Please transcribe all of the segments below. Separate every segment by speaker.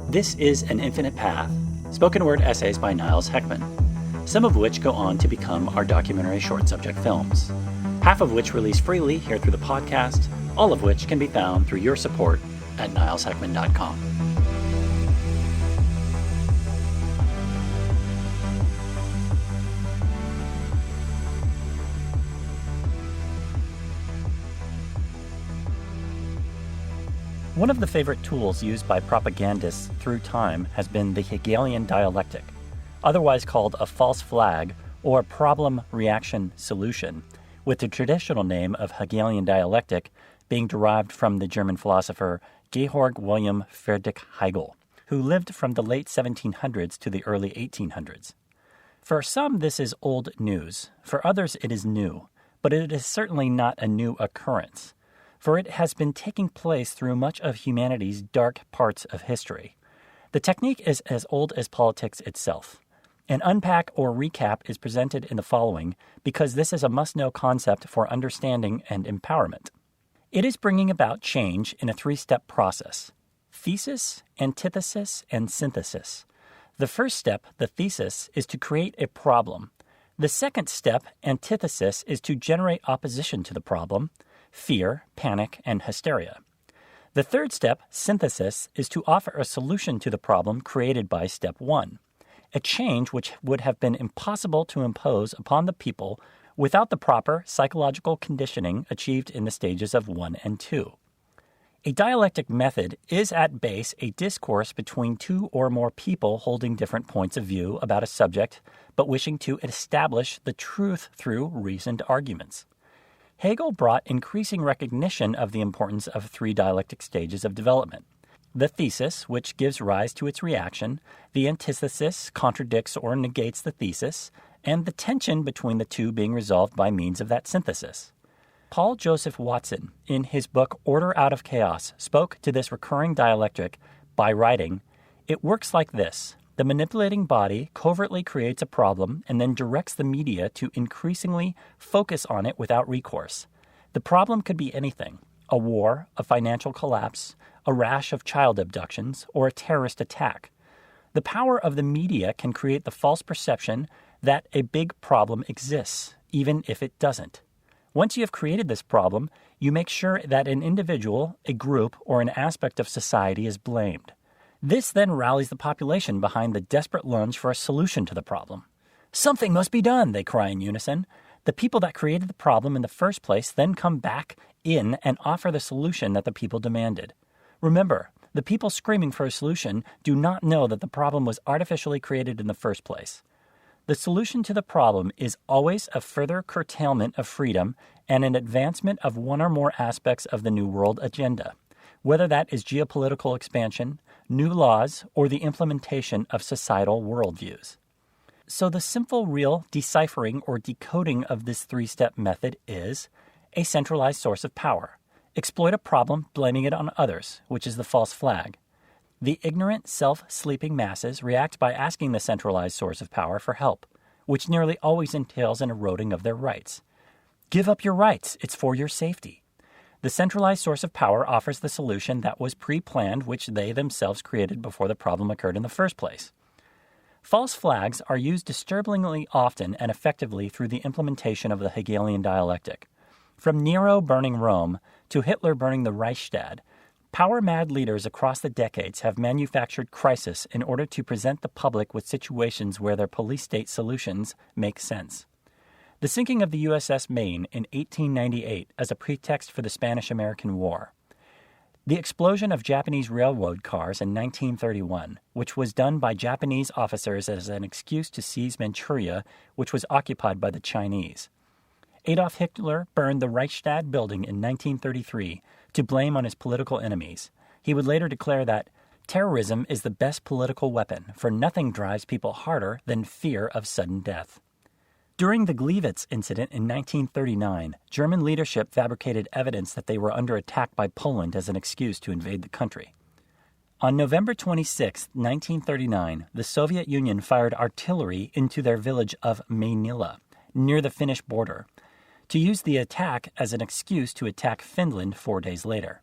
Speaker 1: This is An Infinite Path, spoken word essays by Niles Heckman, some of which go on to become our documentary short subject films, half of which release freely here through the podcast, all of which can be found through your support at nilesheckman.com. One of the favorite tools used by propagandists through time has been the Hegelian Dialectic, otherwise called a false flag or problem-reaction solution, with the traditional name of Hegelian Dialectic being derived from the German philosopher Georg Wilhelm Friedrich Hegel, who lived from the late 1700s to the early 1800s. For some, this is old news. For others, it is new, but it is certainly not a new occurrence, for it has been taking place through much of humanity's dark parts of history. The technique is as old as politics itself. An unpack or recap is presented in the following because this is a must-know concept for understanding and empowerment. It is bringing about change in a three-step process: thesis, antithesis, and synthesis. The first step, the thesis, is to create a problem. The second step, antithesis, is to generate opposition to the problem: fear, panic, and hysteria. The third step, synthesis, is to offer a solution to the problem created by step one, a change which would have been impossible to impose upon the people without the proper psychological conditioning achieved in the stages of 1 and 2. A dialectic method is at base a discourse between two or more people holding different points of view about a subject, but wishing to establish the truth through reasoned arguments. Hegel brought increasing recognition of the importance of three dialectic stages of development: the thesis, which gives rise to its reaction; the antithesis contradicts or negates the thesis; and the tension between the two being resolved by means of that synthesis. Paul Joseph Watson, in his book Order Out of Chaos, spoke to this recurring dialectic by writing, "It works like this. The manipulating body covertly creates a problem and then directs the media to increasingly focus on it without recourse. The problem could be anything: a war, a financial collapse, a rash of child abductions, or a terrorist attack. The power of the media can create the false perception that a big problem exists, even if it doesn't. Once you have created this problem, you make sure that an individual, a group, or an aspect of society is blamed. This then rallies the population behind the desperate lunge for a solution to the problem. Something must be done, they cry in unison. The people that created the problem in the first place then come back in and offer the solution that the people demanded. Remember, the people screaming for a solution do not know that the problem was artificially created in the first place. The solution to the problem is always a further curtailment of freedom and an advancement of one or more aspects of the New World agenda, whether that is geopolitical expansion, new laws, or the implementation of societal worldviews." So the simple, real deciphering or decoding of this three-step method is a centralized source of power. Exploit a problem, blaming it on others, which is the false flag. The ignorant, self-sleeping masses react by asking the centralized source of power for help, which nearly always entails an eroding of their rights. Give up your rights. It's for your safety. The centralized source of power offers the solution that was pre-planned, which they themselves created before the problem occurred in the first place. False flags are used disturbingly often and effectively through the implementation of the Hegelian dialectic. From Nero burning Rome to Hitler burning the Reichstag, power-mad leaders across the decades have manufactured crisis in order to present the public with situations where their police-state solutions make sense. The sinking of the USS Maine in 1898 as a pretext for the Spanish-American War. The explosion of Japanese railroad cars in 1931, which was done by Japanese officers as an excuse to seize Manchuria, which was occupied by the Chinese. Adolf Hitler burned the Reichstag building in 1933 to blame on his political enemies. He would later declare that terrorism is the best political weapon, for nothing drives people harder than fear of sudden death. During the Gleiwitz incident in 1939, German leadership fabricated evidence that they were under attack by Poland as an excuse to invade the country. On November 26, 1939, the Soviet Union fired artillery into their village of Mainila, near the Finnish border, to use the attack as an excuse to attack Finland 4 days later.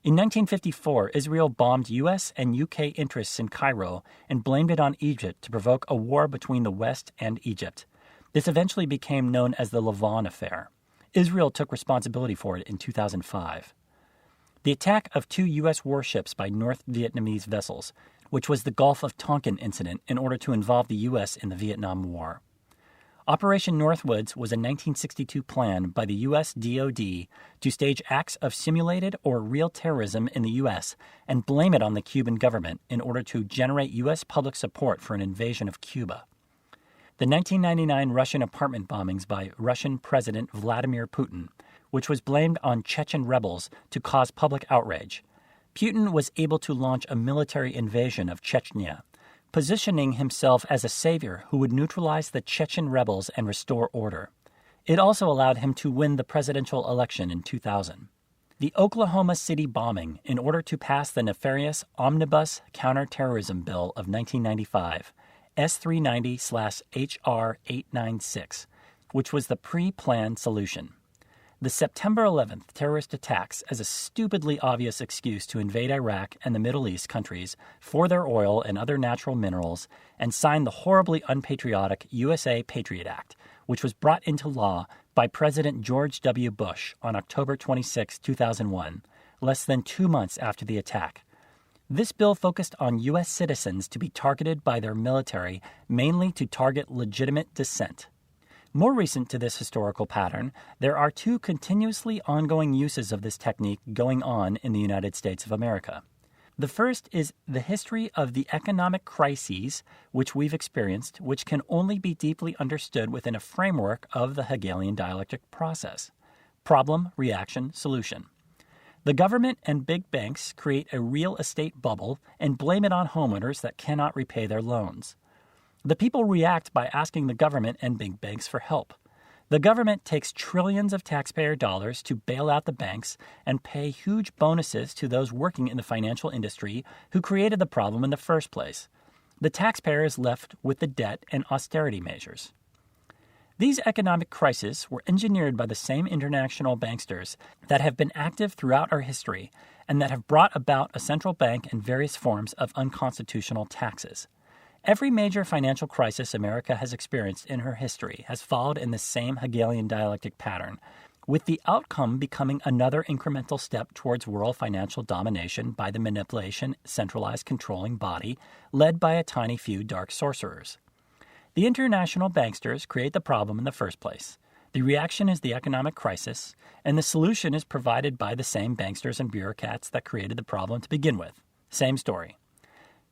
Speaker 1: In 1954, Israel bombed U.S. and U.K. interests in Cairo and blamed it on Egypt to provoke a war between the West and Egypt. This eventually became known as the Lavon Affair. Israel took responsibility for it in 2005. The attack of 2 U.S. warships by North Vietnamese vessels, which was the Gulf of Tonkin incident in order to involve the U.S. in the Vietnam War. Operation Northwoods was a 1962 plan by the U.S. DoD to stage acts of simulated or real terrorism in the U.S. and blame it on the Cuban government in order to generate U.S. public support for an invasion of Cuba. The 1999 Russian apartment bombings by Russian President Vladimir Putin, which was blamed on Chechen rebels to cause public outrage. Putin was able to launch a military invasion of Chechnya, positioning himself as a savior who would neutralize the Chechen rebels and restore order. It also allowed him to win the presidential election in 2000. The Oklahoma City bombing in order to pass the nefarious Omnibus Counterterrorism Bill of 1995, S390/HR 896, which was the pre-planned solution. The September 11th terrorist attacks as a stupidly obvious excuse to invade Iraq and the Middle East countries for their oil and other natural minerals and sign the horribly unpatriotic USA Patriot Act, which was brought into law by President George W. Bush on October 26, 2001, less than 2 months after the attack. This bill focused on U.S. citizens to be targeted by their military, mainly to target legitimate dissent. More recent to this historical pattern, there are 2 continuously ongoing uses of this technique going on in the United States of America. The first is the history of the economic crises which we've experienced, which can only be deeply understood within a framework of the Hegelian dialectic process. Problem, reaction, solution. The government and big banks create a real estate bubble and blame it on homeowners that cannot repay their loans. The people react by asking the government and big banks for help. The government takes trillions of taxpayer dollars to bail out the banks and pay huge bonuses to those working in the financial industry who created the problem in the first place. The taxpayer is left with the debt and austerity measures. These economic crises were engineered by the same international banksters that have been active throughout our history and that have brought about a central bank and various forms of unconstitutional taxes. Every major financial crisis America has experienced in her history has followed in the same Hegelian dialectic pattern, with the outcome becoming another incremental step towards world financial domination by the manipulation, centralized controlling body led by a tiny few dark sorcerers. The international banksters create the problem in the first place. The reaction is the economic crisis, and the solution is provided by the same banksters and bureaucrats that created the problem to begin with. Same story.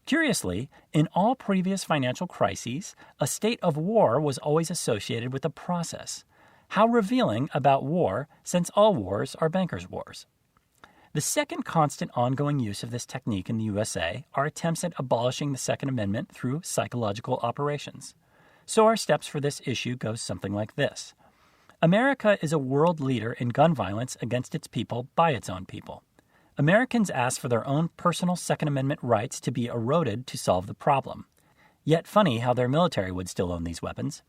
Speaker 1: Curiously, in all previous financial crises, a state of war was always associated with the process. How revealing about war, since all wars are bankers' wars. The second constant ongoing use of this technique in the USA are attempts at abolishing the Second Amendment through psychological operations. So our steps for this issue go something like this. America is a world leader in gun violence against its people by its own people. Americans ask for their own personal Second Amendment rights to be eroded to solve the problem. Yet funny how their military would still own these weapons.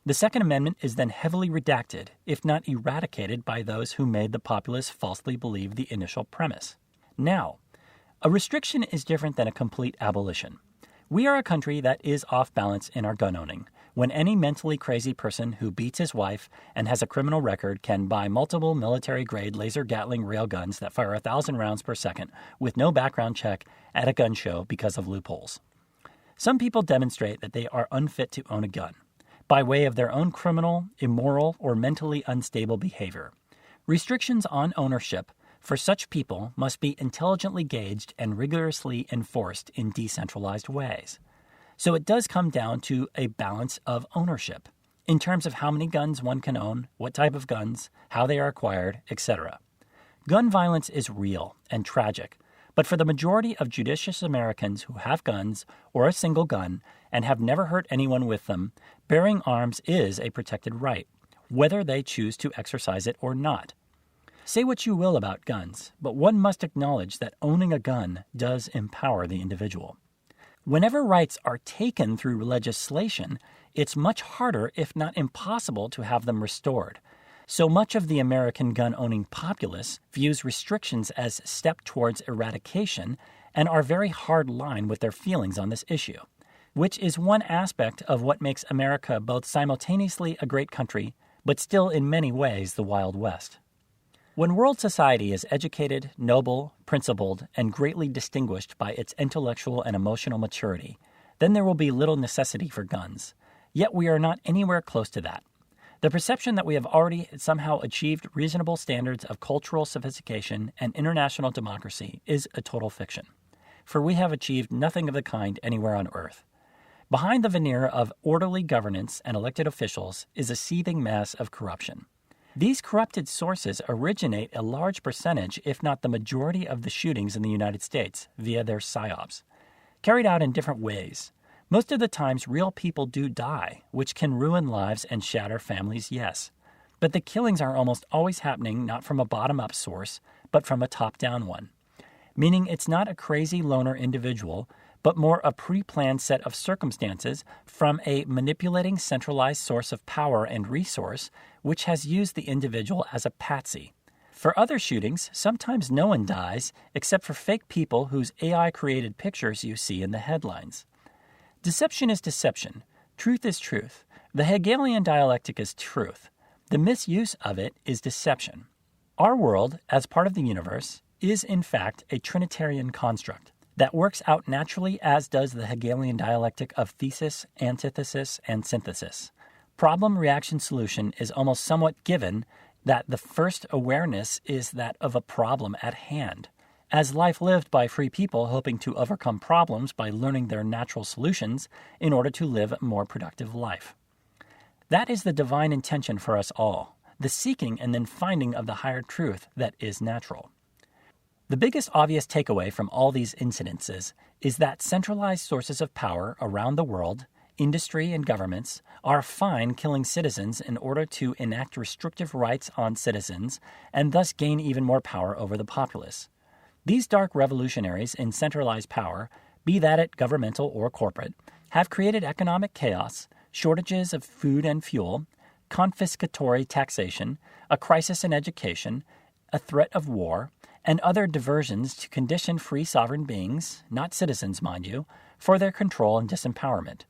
Speaker 1: The Second Amendment is then heavily redacted, if not eradicated, by those who made the populace falsely believe the initial premise. Now, a restriction is different than a complete abolition. We are a country that is off balance in our gun owning, when any mentally crazy person who beats his wife and has a criminal record can buy multiple military-grade laser Gatling railguns that fire 1,000 rounds per second with no background check at a gun show because of loopholes. Some people demonstrate that they are unfit to own a gun by way of their own criminal, immoral, or mentally unstable behavior. Restrictions on ownership for such people must be intelligently gauged and rigorously enforced in decentralized ways. So it does come down to a balance of ownership in terms of how many guns one can own, what type of guns, how they are acquired, etc. Gun violence is real and tragic, but for the majority of judicious Americans who have guns or a single gun and have never hurt anyone with them, bearing arms is a protected right, whether they choose to exercise it or not. Say what you will about guns, but one must acknowledge that owning a gun does empower the individual. Whenever rights are taken through legislation, it's much harder, if not impossible, to have them restored. So much of the American gun-owning populace views restrictions as a step towards eradication and are very hard-line with their feelings on this issue, which is one aspect of what makes America both simultaneously a great country, but still in many ways the Wild West. When world society is educated, noble, principled, and greatly distinguished by its intellectual and emotional maturity, then there will be little necessity for guns. Yet we are not anywhere close to that. The perception that we have already somehow achieved reasonable standards of cultural sophistication and international democracy is a total fiction, for we have achieved nothing of the kind anywhere on Earth. Behind the veneer of orderly governance and elected officials is a seething mass of corruption. These corrupted sources originate a large percentage, if not the majority, of the shootings in the United States via their psyops, carried out in different ways. Most of the times, real people do die, which can ruin lives and shatter families, yes. But the killings are almost always happening not from a bottom-up source, but from a top-down one. Meaning it's not a crazy loner individual, but more a pre-planned set of circumstances from a manipulating centralized source of power and resource, which has used the individual as a patsy. For other shootings, sometimes no one dies except for fake people whose AI-created pictures you see in the headlines. Deception is deception. Truth is truth. The Hegelian dialectic is truth. The misuse of it is deception. Our world, as part of the universe, is in fact a Trinitarian construct that works out naturally, as does the Hegelian dialectic of thesis, antithesis, and synthesis. Problem, reaction, solution is almost somewhat given that the first awareness is that of a problem at hand. As life lived by free people hoping to overcome problems by learning their natural solutions in order to live a more productive life. That is the divine intention for us all, the seeking and then finding of the higher truth that is natural. The biggest obvious takeaway from all these incidences is that centralized sources of power around the world, industry and governments, are fine killing citizens in order to enact restrictive rights on citizens and thus gain even more power over the populace. These dark revolutionaries in centralized power, be that it governmental or corporate, have created economic chaos, shortages of food and fuel, confiscatory taxation, a crisis in education, a threat of war, and other diversions to condition free sovereign beings, not citizens, mind you, for their control and disempowerment.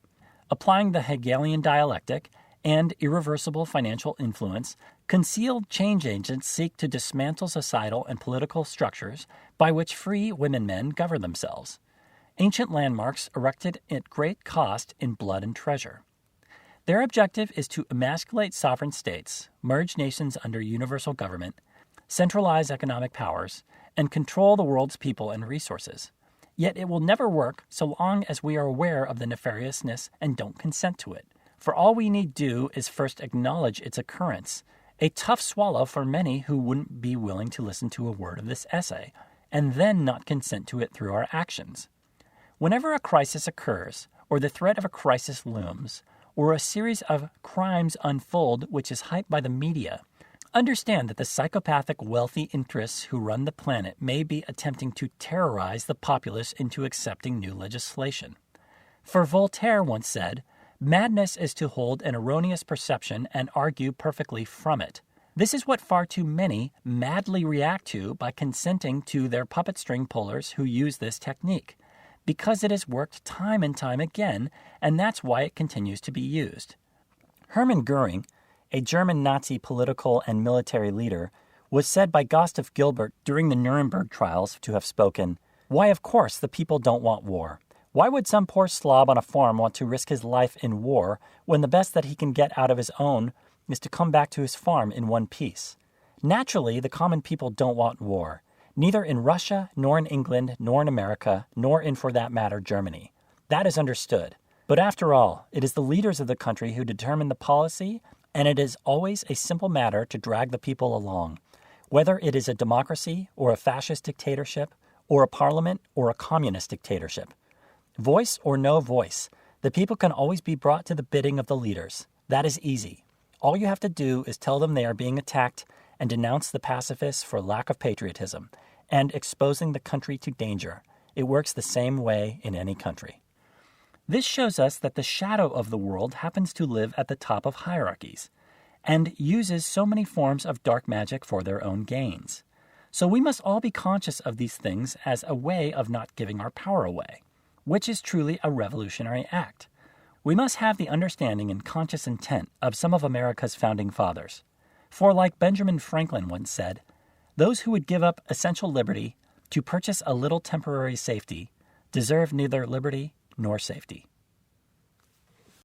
Speaker 1: Applying the Hegelian dialectic and irreversible financial influence, concealed change agents seek to dismantle societal and political structures by which free women-men govern themselves. Ancient landmarks erected at great cost in blood and treasure. Their objective is to emasculate sovereign states, merge nations under universal government, centralize economic powers, and control the world's people and resources. Yet it will never work so long as we are aware of the nefariousness and don't consent to it. For all we need do is first acknowledge its occurrence, a tough swallow for many who wouldn't be willing to listen to a word of this essay, and then not consent to it through our actions. Whenever a crisis occurs, or the threat of a crisis looms, or a series of crimes unfold which is hyped by the media, understand that the psychopathic wealthy interests who run the planet may be attempting to terrorize the populace into accepting new legislation. For Voltaire once said, "Madness is to hold an erroneous perception and argue perfectly from it." This is what far too many madly react to by consenting to their puppet string pullers who use this technique, because it has worked time and time again, and that's why it continues to be used. Hermann Göring, a German Nazi political and military leader, was said by Gustav Gilbert during the Nuremberg trials to have spoken, "Why, of course, the people don't want war. Why would some poor slob on a farm want to risk his life in war when the best that he can get out of his own is to come back to his farm in one piece? Naturally, the common people don't want war, neither in Russia, nor in England, nor in America, nor in, for that matter, Germany. That is understood. But after all, it is the leaders of the country who determine the policy, and it is always a simple matter to drag the people along, whether it is a democracy or a fascist dictatorship, or a parliament or a communist dictatorship. Voice or no voice, the people can always be brought to the bidding of the leaders. That is easy. All you have to do is tell them they are being attacked and denounce the pacifists for lack of patriotism and exposing the country to danger. It works the same way in any country. This shows us that the shadow of the world happens to live at the top of hierarchies. and uses so many forms of dark magic for their own gains. So we must all be conscious of these things as a way of not giving our power away, which is truly a revolutionary act. We must have the understanding and conscious intent of some of America's founding fathers. For like Benjamin Franklin once said, those who would give up essential liberty to purchase a little temporary safety deserve neither liberty nor safety.